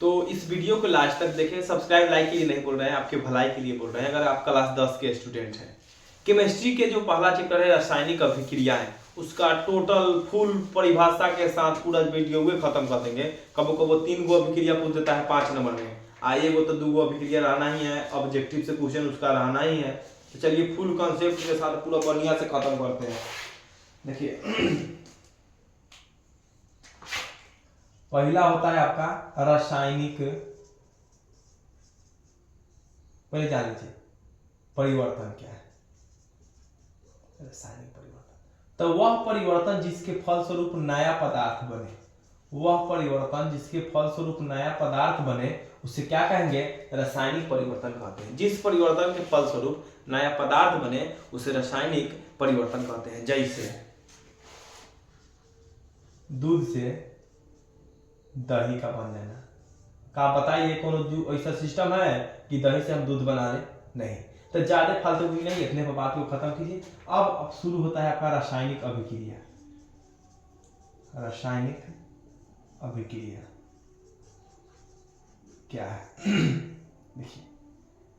तो इस वीडियो को लास्ट तक देखें। सब्सक्राइब लाइक के लिए नहीं बोल रहे हैं, आपके भलाई के लिए बोल रहे हैं। अगर आप क्लास 10 के स्टूडेंट हैं, केमिस्ट्री के जो पहला चैप्टर है रासायनिक अभिक्रियाएं, उसका टोटल फुल परिभाषा के साथ पूरा वीडियो हुए खत्म कर देंगे। कबो कबो 3 गो अभिक्रिया पूछ देता है 5 नंबर में, आइए वो तो 2 गो अभिक्रिया रहना ही है, ऑब्जेक्टिव से क्वेश्चन उसका रहना ही है। तो चलिए फुल कॉन्सेप्ट के साथ पूरा बढ़िया से खत्म करते हैं। देखिए पहला होता है आपका रासायनिक, पहले जान लीजिए परिवर्तन क्या है। रासायनिक परिवर्तन तो वह परिवर्तन जिसके फलस्वरूप नया पदार्थ बने, वह परिवर्तन जिसके फलस्वरूप नया पदार्थ बने उसे क्या कहेंगे? रासायनिक परिवर्तन कहते हैं। जिस परिवर्तन के फलस्वरूप नया पदार्थ बने उसे रासायनिक परिवर्तन कहते हैं। जैसे दूध से दही का बन जाना, का बताइए कौन ऐसा सिस्टम है कि दही से हम दूध बना ले? नहीं। तो ज्यादा फालतू भी नहीं, इतने पर बात को खत्म कीजिए। अब शुरू होता है आपका रासायनिक अभिक्रिया। रासायनिक अभिक्रिया क्या है? देखिए,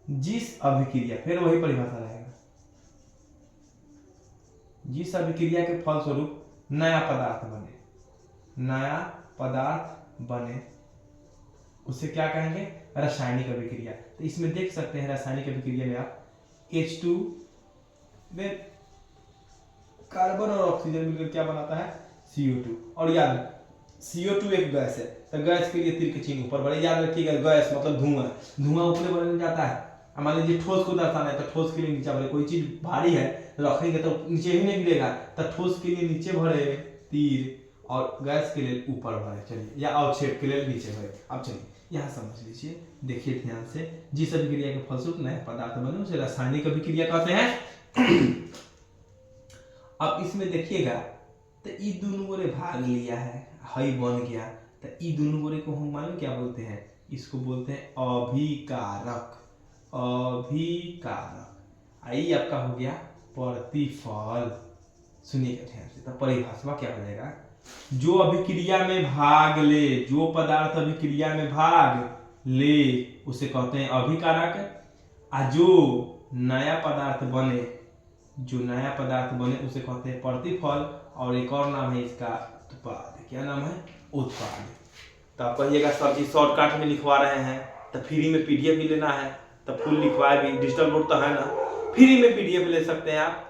जिस अभिक्रिया, फिर वही परिभाषा रहेगा, जिस अभिक्रिया के फलस्वरूप नया पदार्थ बने, नया पदार्थ बने उसे क्या कहेंगे? रासायनिक अभिक्रिया। तो इसमें देख सकते हैं रासायनिक अभिक्रिया में आप H2 में कार्बन और ऑक्सीजन मिलकर क्या बनाता है? CO2। और याद CO2 एक गैस है, तो गैस के लिए तीर के चिन्ह ऊपर बढ़े। याद रखिएगा गैस मतलब धुआं, धुआं ऊपर बढ़ने जाता है। मान लीजिए ठोस को दर्शाना है तो ठोस के लिए नीचे भरे, कोई चीज भारी है रखेंगे तो नीचे ही नहीं गिरेगा, तो ठोस के लिए नीचे भरे तीर और गैस के लिए ऊपर भरे। चलिए, या अवक्षेप के लिए नीचे भरे। अब चलिए यहाँ समझ लीजिए, देखिए ध्यान से, जिस अभिक्रिया के फलस्वरूप नया पदार्थ बने उसे रासायनिक अभिक्रिया कहते हैं। अब इसमें देखिएगा तो ई दोनों गोरे भाग लिया है, हई बन गया, तो ई दोनों गोरे को हम मालूम क्या बोलते हैं? इसको बोलते हैं अभिकारक। अभिकारक। आई आपका हो गया प्रतिफल। सुनिएगा ध्यान से, तो परिभाषा क्या हो जाएगा? जो अभिक्रिया में भाग ले, जो पदार्थ अभिक्रिया में भाग ले उसे कहते हैं अभिकारक। आ जो नया पदार्थ बने, जो नया पदार्थ बने उसे कहते हैं प्रतिफल। और एक और नाम है इसका उत्पाद। क्या नाम है? उत्पाद। तो आप कहिएगा सर जी शॉर्टकट में लिखवा रहे हैं, तो फ्री में PDF भी लेना है तो फुल लिखवाए भी, डिजिटल बोर्ड तो है ना, फ्री में PDF ले सकते हैं आप।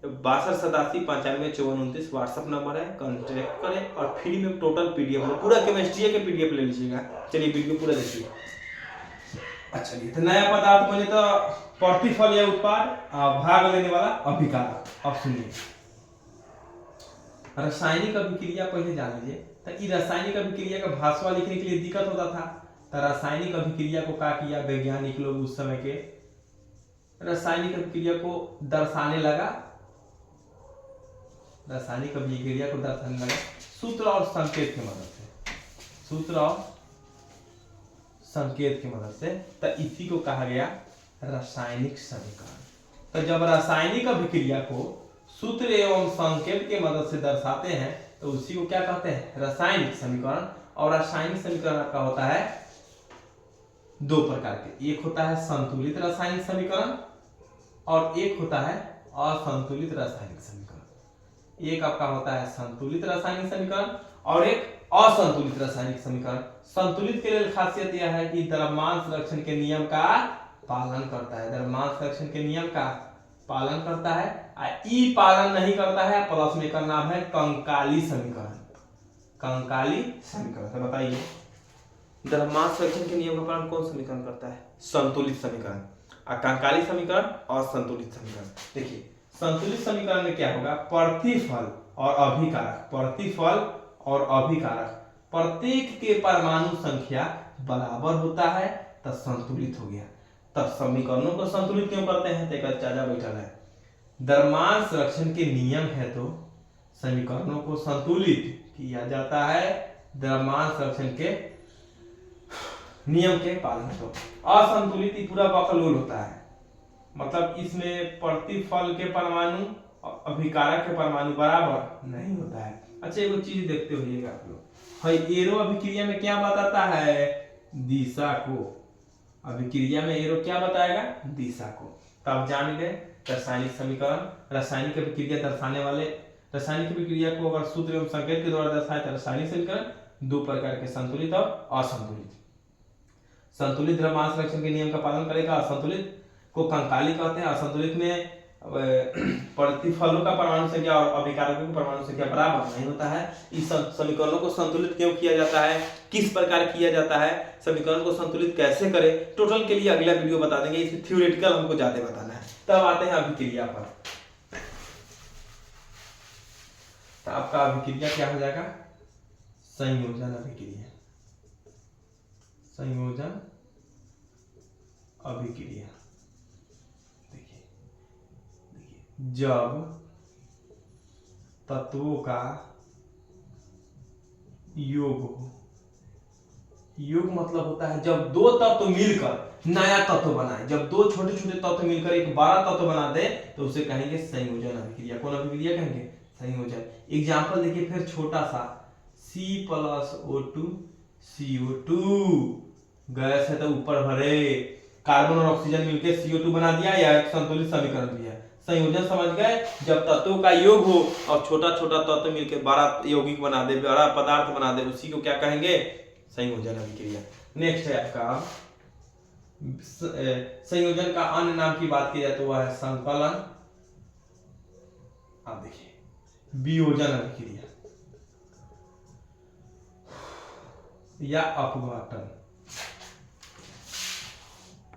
6287 95 54 29 व्हाट्सएप नंबर है, कॉन्टेक्ट करें और फ्री में टोटल PDF लो, पूरा केमिस्ट्री के PDF ले लीजिएगा। चलिए वीडियो पूरा देखिए। अच्छा, ये तो नया पदार्थ बने तो प्रतिफल या उत्पाद, भाग लेने वाला अभिकारक। अब सुनिए, रासायनिक अभिक्रिया पहले जान लीजिए। तो ये रासायनिक अभिक्रिया का भाषा लिखने के लिए दिक्कत होता था, तो रासायनिक अभिक्रिया को क्या किया वैज्ञानिक लोग उस समय के? रासायनिक अभिक्रिया को दर्शाने लगा, रासायनिक अभिक्रिया को दर्शाने लगा सूत्र और संकेत की मदद से, सूत्र और संकेत की मदद से। तो इसी को कहा गया रासायनिक समीकरण। तो जब रासायनिक अभिक्रिया को सूत्र एवं संकेत के मदद से दर्शाते हैं तो उसी को क्या कहते हैं? रासायनिक समीकरण। और रासायनिक समीकरण आपका होता है 2 प्रकार के, एक होता है संतुलित रासायनिक समीकरण और एक होता है असंतुलित रासायनिक समीकरण। एक आपका होता है संतुलित रासायनिक समीकरण और एक असंतुलित रासायनिक समीकरण। संतुलित के लिए खासियत यह है कि द्रव्यमान संरक्षण के नियम का पालन करता है, द्रव्यमान संरक्षण के नियम का पालन करता है। ई पालन नहीं करता है, प्लस में का नाम है कंकाली समीकरण। कंकाली समीकरण। तो बताइए द्रव्यमान संरक्षण के नियम का पालन कौन समीकरण करता है? संतुलित समीकरण। और कंकाली समीकरण असंतुलित समीकरण। देखिए संतुलित समीकरण में क्या होगा? प्रतिफल और अभिकारक, प्रतिफल और अभिकारक प्रत्येक के परमाणु संख्या बराबर होता है तब संतुलित हो गया। तब समीकरणों को संतुलित क्यों करते हैं? तो एक चाचा बैठा है, द्रव्यमान संरक्षण के नियम है तो समीकरणों को संतुलित किया जाता है द्रव्यमान संरक्षण के नियम के पालन को। असंतुलित ही पूरा बकलोल होता है, मतलब इसमें प्रतिफल के परमाणु अभिकारक के परमाणु बराबर नहीं होता है। अच्छा एक चीज देखते होइएगा आप लोग, एरो अभिक्रिया में क्या बताता है दिशा को, अभिक्रिया में एरो क्या बताएगा, दिशा को। तो आप जान गए रासायनिक समीकरण, रासायनिक अभिक्रिया दर्शाने वाले, रासायनिक अभिक्रिया को अगर सूत्र एवं संकेत के द्वारा दर्शाए तो रासायनिक समीकरण। दो प्रकार के, संतुलित और असंतुलित। संतुलित द्रव्यमान संरक्षण के नियम का पालन करेगा, असंतुलित को कंकाली कहते हैं। असंतुलित में प्रतिफलों का परमाणु संख्या और अभिकारकों की परमाणु संख्या बराबर नहीं होता है। इस समीकरणों को संतुलित क्यों किया जाता है, किस प्रकार किया जाता है, समीकरण को संतुलित कैसे करें, टोटल के लिए अगला वीडियो बता देंगे। इसमें थ्योरेटिकल हमको ज्यादा बताना है। तब आते हैं अभिक्रिया पर। तो आपका अभिक्रिया क्या हो जाएगा, संयोजन अभिक्रिया, संयोजन अभिक्रिया। देखिए जब तत्वों का योग हो, योग मतलब होता है जब दो तत्व मिलकर नया तत्व बनाए, जब दो छोटे छोटे तत्व मिलकर एक बड़ा तत्व बना दे तो उसे कहेंगे संयोजन अभिक्रिया। कौन अभिक्रिया कहेंगे, संयोजन। एग्जाम्पल देखिए फिर छोटा सा, C+O2 CO2, गैस है तो ऊपर भरे, कार्बन और ऑक्सीजन मिलकर CO2 बना दिया, या एक संतुलित समीकरण दिया। संयोजन समझ गए, जब तत्वों का योग हो और छोटा छोटा तत्व मिलकर बड़ा यौगिक बना दे, बड़ा पदार्थ बना दे, उसी को क्या कहेंगे, संयोजन अभिक्रिया। नेक्स्ट है आपका संयोजन का अन्य नाम की बात की जाए तो वह है संकलन। आप देखिए वियोजन अभिक्रिया या अपघटन।